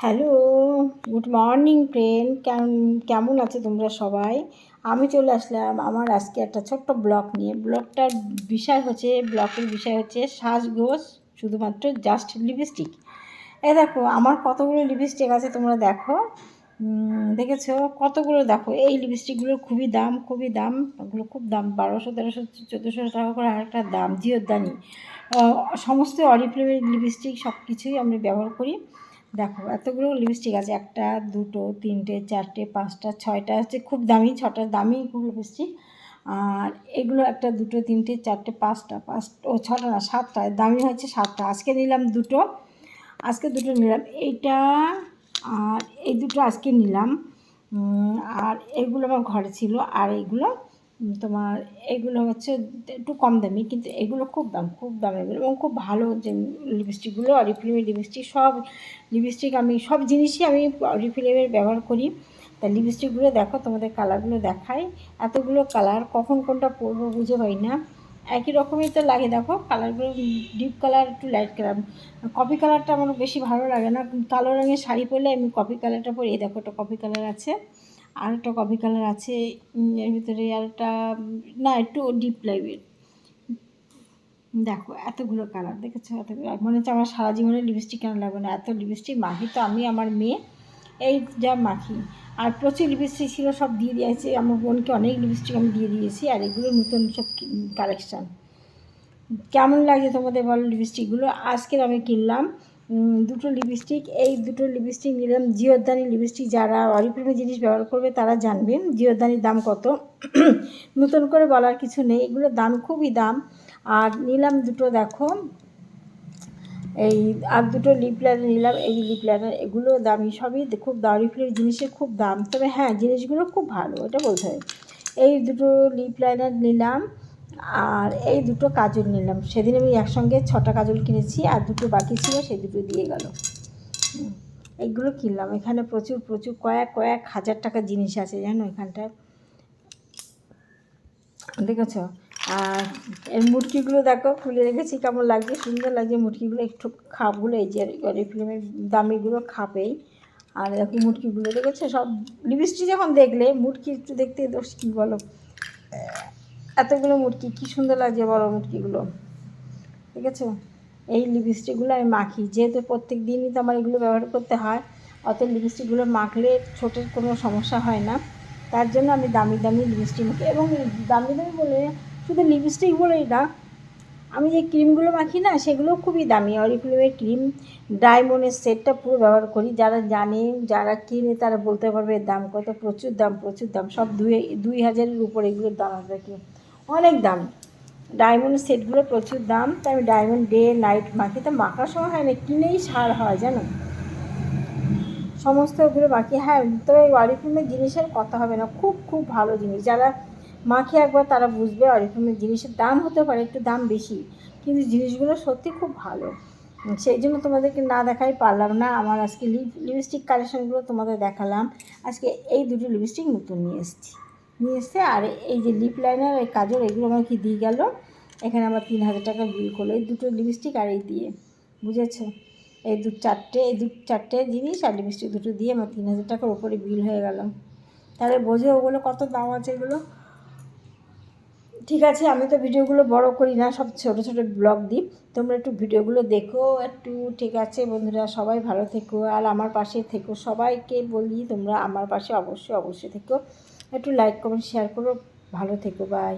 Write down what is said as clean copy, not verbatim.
Hello, good morning friend. কেমন আছো তোমরা সবাই? আমি চলে আসলাম আমার আজকে একটা ছোট্ট ব্লগ নিয়ে। ব্লগের বিষয় হচ্ছে সাজগোজ, শুধুমাত্র জাস্ট লিপস্টিক। এই দেখো আমার কতগুলো লিপস্টিক আছে, তোমরা দেখো। দেখেছো কতগুলো? দেখো এই লিপস্টিকগুলো খুবই দাম, ওগুলো খুব দাম, 1200, 1300, 1400 টাকা করে আরেকটা দাম। জিওদানি সমস্ত অরিফ্লেমের লিপস্টিক সব কিছুই আমরা ব্যবহার করি। দেখো এতগুলো লিপস্টিক আছে, 1, 2, 3, 4, 5, 6টা হচ্ছে খুব দামি, 6টা দামি লিপস্টিক। আর এগুলো 1, 2, 3, 4, 6টা না 7টা, দামি হচ্ছে 7টা। আজকে নিলাম দুটো নিলাম, এইটা আর এই দুটো আজকে নিলাম। আর এগুলো আমার ঘরে ছিল, আর এইগুলো তোমার এগুলো হচ্ছে একটু কম দামি, কিন্তু এগুলো খুব দাম এগুলো, এবং খুব ভালো যে লিপস্টিকগুলো অরিফ্লেমের লিপস্টিক। সব জিনিসই আমি অরিফ্লেমের ব্যবহার করি। তা লিপস্টিকগুলো দেখো, তোমাদের কালারগুলো দেখাই। এতগুলো কালার কখন কোনটা পরবো বুঝে পাই না, একই রকমই তো লাগে। দেখো কালারগুলো ডিপ কালার, একটু লাইট কালার। কফি কালারটা আমার বেশি ভালো লাগে না, কালো রঙের শাড়ি পরলে আমি কফি কালারটা পরি। এই দেখো একটা কফি কালার আছে, আর একটা কফি কালার আছে, এর ভিতরে আর একটা না একটু ডিপ লাইটের। দেখো এতগুলো কালার, দেখেছো? এতগুলো মনে হচ্ছে আমার সারা জীবনে লিপস্টিক কেন লাগবে না, এত লিপস্টিক মাখি তো আমি, আমার মেয়ে এই যা মাখি। আর প্রচুর লিপস্টিক ছিল, সব দিয়ে দিয়েছি আমার বোনকে, অনেক লিপস্টিক আমি দিয়ে দিয়েছি। আর এগুলো নতুন সব কালেকশান। কেমন লাগছে তোমাদের বলো লিপস্টিকগুলো? আজকের আমি কিনলাম দুটো লিপস্টিক। এই দুটো লিপস্টিক নিলাম জিওদানি লিপস্টিক। যারা অরিফ্লেমের জিনিস ব্যবহার করবে তারা জানবেন জিওদানির দাম কত। নতুন করে বলার কিছু নেই, এগুলোর দাম খুবই দাম। আর নিলাম দুটো, দেখো এই আর দুটো লিপ লাইনার নিলাম। এই লিপ লাইনার এগুলো দামি, সবই খুব অরিফ্লেমের জিনিসের খুব দাম, তবে হ্যাঁ জিনিসগুলো খুব ভালো, এটা বলতে হবে। এই দুটো লিপ লাইনার নিলাম, আর এই দুটো কাজল নিলাম। সেদিন আমি একসঙ্গে 6টা কাজল কিনেছি, আর দুটো বাকি ছিল, সেই দুটো দিয়ে গেল। এইগুলো কিনলাম। এখানে প্রচুর কয়েক হাজার টাকার জিনিস আছে জানো এখানটায়, দেখেছ? আর এর মুটকিগুলো দেখো খুলে রেখেছি, কেমন লাগছে, সুন্দর লাগছে মুটকিগুলো। একটু খাপগুলো এই যে অরিফ্লেমের দামিগুলো খাপেই। আর দেখো মুটকিগুলো দেখেছো, সব লিপস্টিক যখন দেখলে মুটকি একটু দেখতে দোষ, কী বলো, এতগুলো মুটকি কী সুন্দর লাগছে বড় মুটকিগুলো, দেখেছো? এই লিপস্টিকগুলো আমি মাখি, যেহেতু প্রত্যেক দিনই তো আমার এগুলো ব্যবহার করতে হয়, অত লিপস্টিকগুলো মাখলে ছোটের কোনো সমস্যা হয় না। তার জন্য আমি দামি লিপস্টিক মাখি। এবং দামি বলে শুধু লিপস্টিক বলেই না, আমি যে ক্রিমগুলো মাখি না সেগুলো খুবই দামি। অরিফ্লেমের ক্রিম ডায়মন্ডের সেটটা পুরো ব্যবহার করি। যারা জানে, যারা কিনে তারা বলতে পারবে এর দাম কত। প্রচুর দাম, সব 2000-এর উপরে এগুলোর দাম হবে, কি অনেক দাম। ডায়মন্ডের সেটগুলো প্রচুর দাম, তাই আমি ডায়মন্ড ডে নাইট মাখি। তো মাখার সময় হয় না, কিনেই সার হয় জানো, সমস্ত ওগুলো বাকি। হ্যাঁ, তবে অরিফ্লেমের জিনিসের কথা হবে না, খুব ভালো জিনিস। যারা মাখে একবার তারা বুঝবে অরিফ্লেমের জিনিসের দাম হতে পারে একটু দাম বেশি, কিন্তু জিনিসগুলো সত্যি খুব ভালো। সেই জন্য তোমাদেরকে না দেখাই পারলাম না। আমার আজকে লিপস্টিক কালেকশানগুলো তোমাদের দেখালাম। আজকে এই দুটো লিপস্টিক নতুন নিয়ে এসছে। আর এই যে লিপ লাইনার, এই কাজল, এগুলো আমাকে দিয়ে গেল। এখানে আমার 3000 টাকা বিল করলো এই দুটো লিপস্টিক আর এই দিয়ে, বুঝেছো? এই চারটে জিনিস আর লিপস্টিক দুটো দিয়ে আমার 3000 টাকার ওপরে বিল হয়ে গেল। তাহলে বোঝো ওগুলো কত দাম আছে এগুলো। ঠিক আছে, আমি তো ভিডিওগুলো বড় করি না, সব ছোটো ব্লগ দিই। তোমরা একটু ভিডিওগুলো দেখো একটু, ঠিক আছে বন্ধুরা? সবাই ভালো থেকো, আর আমার পাশে থেকো। সবাইকে বলি তোমরা আমার পাশে অবশ্যই থেকো। একটু লাইক কমেন্ট শেয়ার করো। ভালো থেকো, বাই।